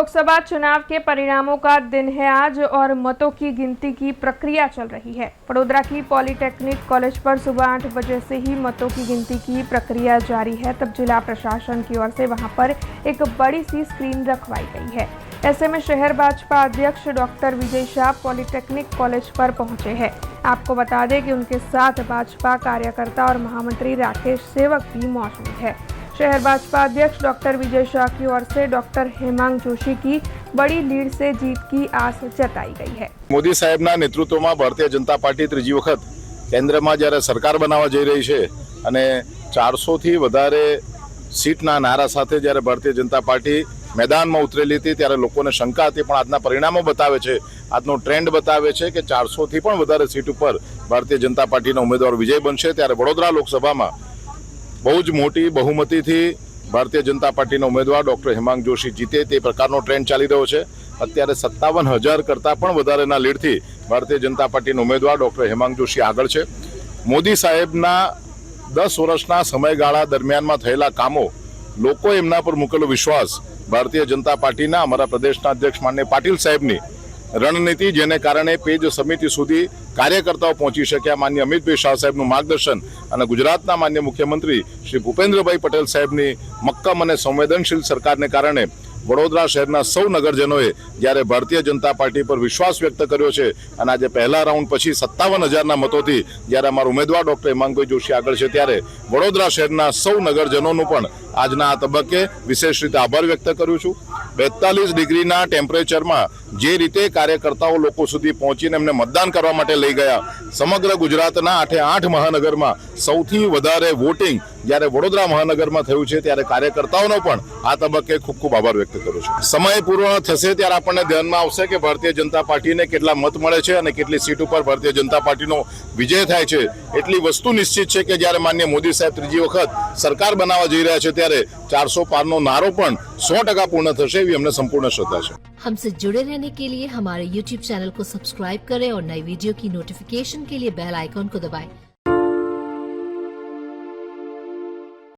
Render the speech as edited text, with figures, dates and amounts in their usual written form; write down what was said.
लोकसभा चुनाव के परिणामों का दिन है आज और मतों की गिनती की प्रक्रिया चल रही है। वडोदरा की पॉलिटेक्निक कॉलेज पर सुबह 8 बजे से ही मतों की गिनती की प्रक्रिया जारी है। तब जिला प्रशासन की ओर से वहां पर एक बड़ी सी स्क्रीन रखवाई गई है। ऐसे में शहर भाजपा अध्यक्ष doctor Vijay Shah polytechnic college पर पहुंचे हैं। आपको बता दें कि उनके साथ भाजपा कार्यकर्ता और महामंत्री राकेश सेवक भी मौजूद है। शहर भाजपा अध्यक्ष डॉक्टर विजय शाह की ओर से डॉक्टर हेमांग जोशी की बड़ी लीड से जीत की आस जताई गई है। मोदी साहेबના નેતૃત્વમાં ભારતીય જનતા પાર્ટી ત્રીજી વખત કેન્દ્રમાં જ્યારે સરકાર બનાવવા જઈ રહી છે અને 400 થી વધારે સીટના નારા સાથે જ્યારે ભારતીય જનતા પાર્ટી મેદાનમાં ઉતરેલી હતી ત્યારે લોકોને શંકા હતી, પણ આજના પરિણામો બતાવે છે, આજનો ટ્રેન્ડ બતાવે છે કે 400 થી પણ વધારે સીટ ઉપર ભારતીય જનતા પાર્ટીના ઉમેદવાર વિજય બનશે। ત્યારે વડોદરા લોકસભામાં બહુ જ મોટી બહુમતીથી ભારતીય જનતા પાર્ટીના ઉમેદવાર ડોક્ટર હેમાંગ જોશી જીતે તે પ્રકારનો ટ્રેન્ડ ચાલી રહ્યો છે। અત્યારે 57,000 કરતાં પણ વધારેના લીડથી ભારતીય જનતા પાર્ટીના ઉમેદવાર ડોક્ટર હેમાંગ જોશી આગળ છે। મોદી સાહેબના 10 વર્ષના સમયગાળા દરમિયાનમાં થયેલા કામો, લોકો એમના પર મૂકેલો વિશ્વાસ, ભારતીય જનતા પાર્ટીના અમારા પ્રદેશના અધ્યક્ષ માનનીય પાટીલ સાહેબની રણનીતિ, જેને કારણે પેજ સમિતિ સુધી કાર્યકર્તાઓ પહોંચી શક્યા, માનનીય અમિતભાઈ શાહ સાહેબનું માર્ગદર્શન અને ગુજરાતના માનનીય મુખ્યમંત્રી શ્રી ભૂપેન્દ્રભાઈ પટેલ સાહેબની મક્કમ અને સંવેદનશીલ સરકારને કારણે વડોદરા શહેરના સૌ નગરજનોએ જ્યારે ભારતીય જનતા પાર્ટી પર વિશ્વાસ વ્યક્ત કર્યો છે અને આજે પહેલા રાઉન્ડ પછી 57,000ના મતોથી જ્યારે અમારા ઉમેદવાર ડોક્ટર હેમાંગભાઈ જોશી આગળ છે, ત્યારે વડોદરા શહેરના સૌ નગરજનોનું પણ આજના આ તબક્કે વિશેષ રીતે આભાર વ્યક્ત કરું છું। 42 ડિગ્રીના ટેમ્પરેચરમાં જે રીતે કાર્યકર્તાઓ લોકો સુધી પહોંચીને એમને મતદાન કરવા માટે લઈ ગયા, સમગ્ર ગુજરાતના 8 મહાનગરમાં સૌથી વધારે વોટિંગ જ્યારે વડોદરા મહાનગરમાં થયું છે, ત્યારે કાર્યકર્તાઓનો પણ આ તબક્કે ખૂબ ખૂબ આભાર વ્યક્ત કરું છું। સમય પૂર્ણ થશે ત્યારે આપણને ધ્યાનમાં આવશે કે ભારતીય જનતા પાર્ટીને કેટલા મત મળે છે અને કેટલી સીટ ઉપર ભારતીય જનતા પાર્ટીનો વિજય થાય છે। એટલી વસ્તુ નિશ્ચિત છે કે જ્યારે માનનીય મોદી સાહેબ ત્રીજી વખત સરકાર બનાવવા જઈ રહ્યા છે ત્યારે 400 પારનો નારો પણ 100% પૂર્ણ થશે, એવી અમને સંપૂर्ण શ્રદ્धा છે। हमसे जुड़े रहने के लिए हमारे YouTube चैनल को सब्सक्राइब करें और नई वीडियो की नोटिफिकेशन के लिए बेल आइकॉन को दबाएं।